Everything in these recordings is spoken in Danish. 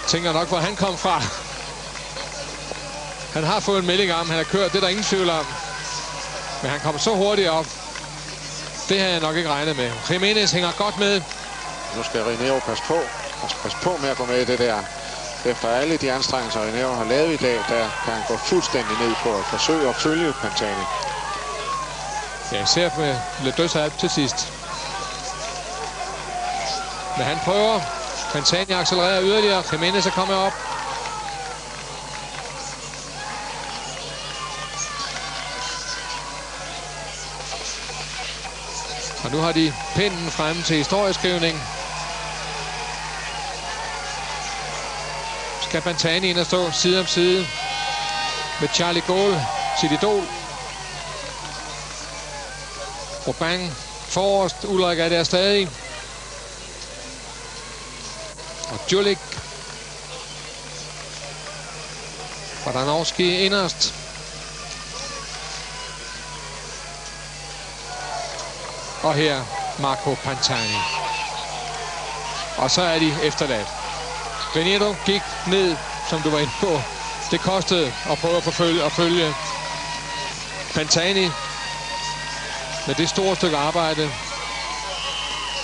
Tænker nok, hvor han kom fra. Han har fået en melding om, han har kørt. Det er der ingen tvivl om. Men han kom så hurtigt op. Det havde jeg nok ikke regnet med. Jimenez hænger godt med. Nu skal Reinero passe på med at gå med i det der. Efter alle de anstrengelser, Reinero har lavet i dag, der kan han gå fuldstændig ned på at forsøge at følge Pantani. Ja, især med Le Deux Alpes til sidst. Men han prøver. Pantani accelererer yderligere. Jimenez er kommet op. Og nu har de pinden fremme til historieskrivning. Skal Pantani ind og stå side om side med Charlie Gaulle, sit idol. Robin forrest, Ullrich er der stadig. Og Julik. Baranovski inderst. Og her Marco Pantani. Og så er de efterladt. Reinero gik ned, som du var inde på. Det kostede at prøve at følge Pantani med det store stykke arbejde,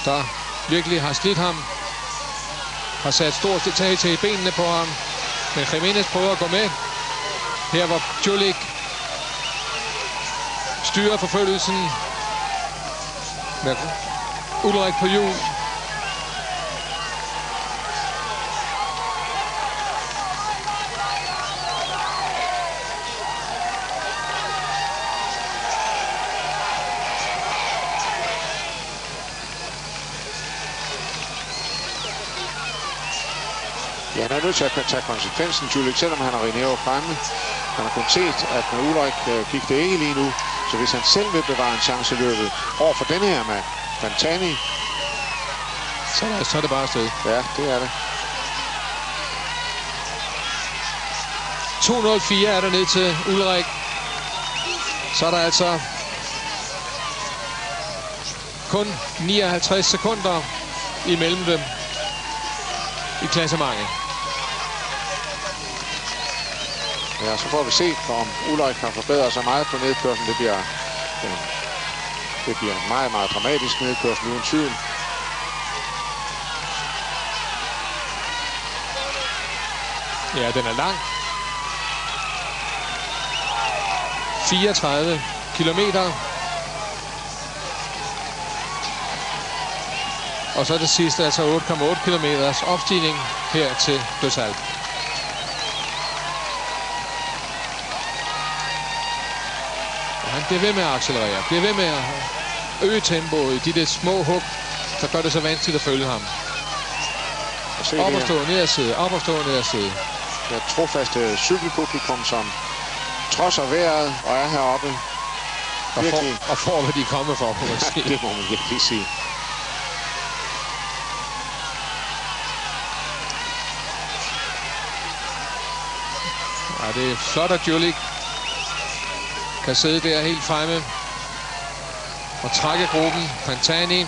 der virkelig har slidt ham. Har sat stort tag til benene på ham. Men Jimenez prøver at gå med. Her hvor Julik styrer forfølgelsen med Ullrich på hjul. Ja, han er nødt til at tage konsekvensen, Julik, selvom han har Reinero fremme. Han har kun set, at med Ullrich gik det ikke lige nu. Så hvis han selv vil bevare en chance i løbet over for denne her med Pantani, så er det bare afsted. Ja, det er det. 2:04 er der ned til Ullrich. Så er der altså kun 59 sekunder imellem dem i klassementet. Ja, så får vi se, om Ullrich kan forbedre sig meget på nedkørslen. Det bliver en meget, meget dramatisk nedkørsel uden tvivl. Ja, den er lang. 34 kilometer. Og så det sidste, altså 8,8 kilometers opstigning her til Deux Alpes. Og han bliver ved med at accelerere, bliver ved med at øge tempoet i de der små hug, der gør det så vanskeligt at følge ham. Op og stå, ned og sidde, op og stå, ned og sidde. Det er trofaste cykelpublikum, som trodser vejret og er heroppe. Og får, hvad de er kommet for, på man sige. Det må man virkelig sige. Ja, det er flot, at Julik kan sidde der helt fremme og trække gruppen. Pantani.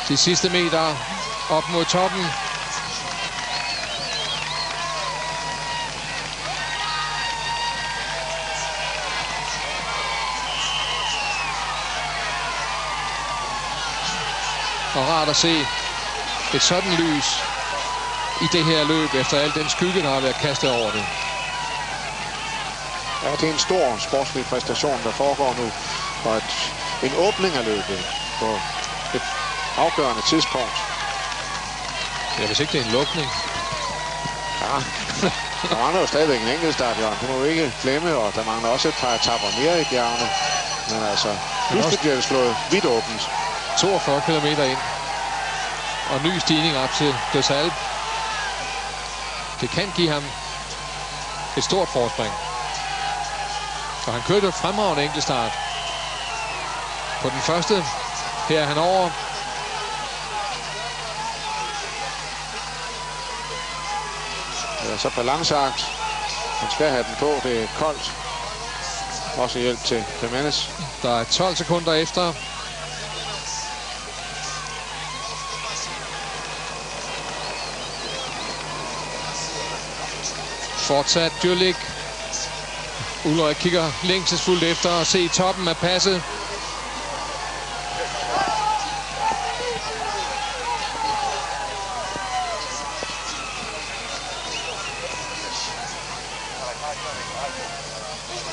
De sidste meter op mod toppen. Og rart at se et sådan lys i det her løb, efter al den skygge, der har været kastet over det. Ja, det er en stor sportslig præstation, der foregår nu. Og en åbning af løbet på et afgørende tidspunkt. Ja, hvis ikke det er en lukning. Ja, der mangler jo stadigvæk en enkeltstadion. Det må vi ikke glemme, og der mangler også et par etapper mere i bjergene. Men altså, pludselig bliver det slået vidt åbent. 42 kilometer ind. Og ny stigning op til Deux Alpes. Det kan give ham et stort forspring. Og han kørte fremragende enkeltstart. På den første, her er han over. Ja, så balanceakt. Han skal have den på, det er koldt. Også hjælp til Jimenez. Der er 12 sekunder efter. Fortsat Djurlik. Ulrik kigger længselsfuldt efter at se toppen af passet.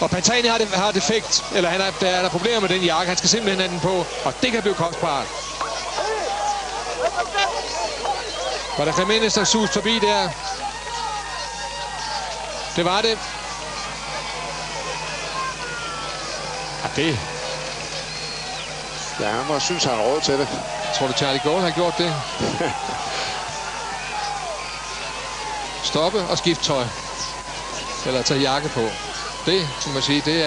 Og Pantani har defekt, eller der er problemer med den jakke. Han skal simpelthen have den på, og det kan blive kostbart. Var der Jimenez, der sus forbi der? Det var det. Ja, det. Ja, han må synes, han har råd til det. Tror du, Charlie Gould har gjort det? Stoppe og skifte tøj. Eller tage jakke på. Det, som man siger, det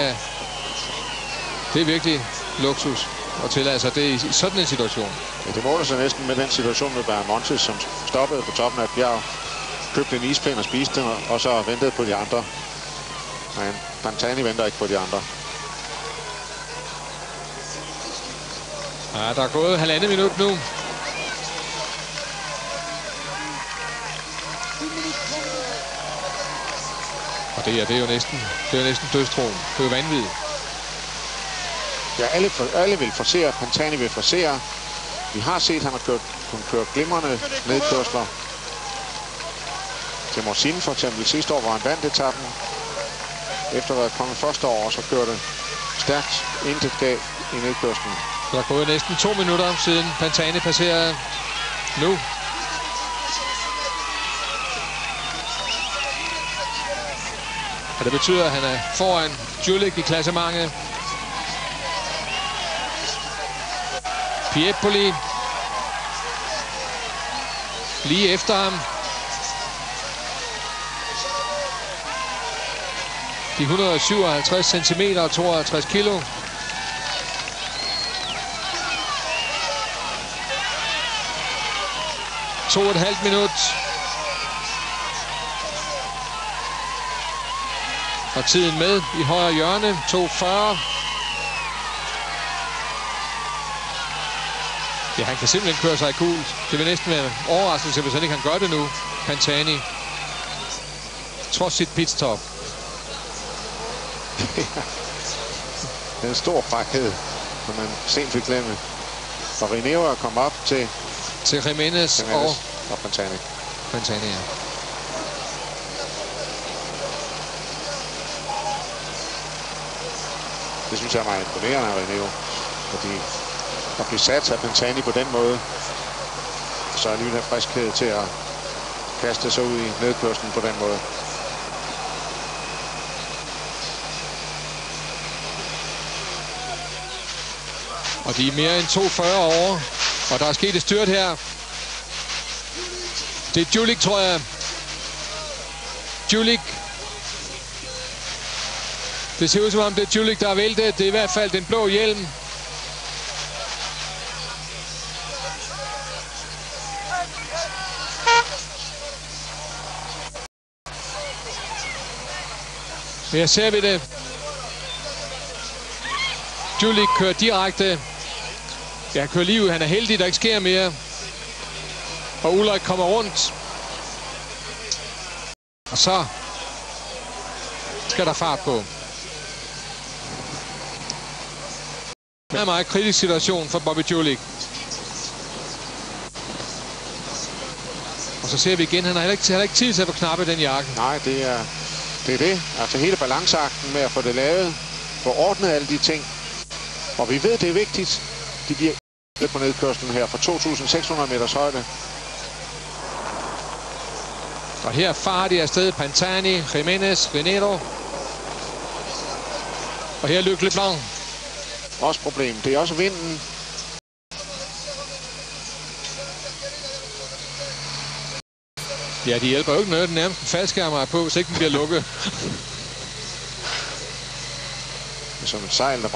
er virkelig luksus at tillade sig det i sådan en situation. Ja, det måler sig næsten med den situation med Bahamontes, som stoppede på toppen af et bjerg, købte en ispind og spiste den, og så ventede på de andre. Men Pantani venter ikke på de andre. Ja, der er gået 1,5 minut nu. Og det er jo næsten dødstroen. Det er jo vanvittigt. Ja, alle vil forsere. Pantani vil forsere. Vi har set, at han har kunnet køre glimrende nedkørsler. Til Morsin for eksempel sidste år, hvor han vandt etappen. Efter at have kommet første år, og så kørte stærkt intet gav i nedkørslen. Der er gået næsten 2 minutter siden Pantani passerede nu. Og det betyder, at han er foran Djurlik i klassementet. Piepoli lige efter ham. De 157 cm og 52 kilo. To et halvt minut. Og tiden med i højre hjørne. 2.40. Ja, han kan simpelthen køre sig cool. Det vil næsten være overraskelse, hvis han ikke kan gøre det nu. Pantani. Trods sit pitstop. Det er en stor frækhed, som man sent fik glemme. Og Rineo er kommet op til Jimenez og Pantani. Pantani, ja. Det synes jeg er meget imponerende af Rineo. Fordi at blive sat af Pantani på den måde, så er alligevel friskhed til at kaste sig ud i nedkørslen på den måde. Og de er mere end 2.40 over. Og der er sket et styrt her. Det er Djurlik, tror jeg. Djurlik. Det ser ud som om, det er Djurlik, der har væltet. Det er i hvert fald den blå hjelm. Men jeg ser ved det. Djurlik kører direkte. Ja, han kører lige ud. Han er heldig, der ikke sker mere. Og Ulrik kommer rundt. Og så skal der fart på. Det er en meget kritisk situation for Bobby Djurlik. Og så ser vi igen, han har heller ikke tid til at få knappet den jakke. Nej, det er det. Altså hele balanceakten med at få det lavet. Få ordnet alle de ting. Og vi ved, det er vigtigt. De bliver på nedkørslen her fra 2.600 meters højde. Og her farer de afsted Pantani, Jimenez, Rinero. Og her Luc Leblanc. Også problem. Det er også vinden. Ja, de hjælper jo ikke noget. Den nærmest faldskærmer på, hvis ikke den bliver lukket. Som et sejl, der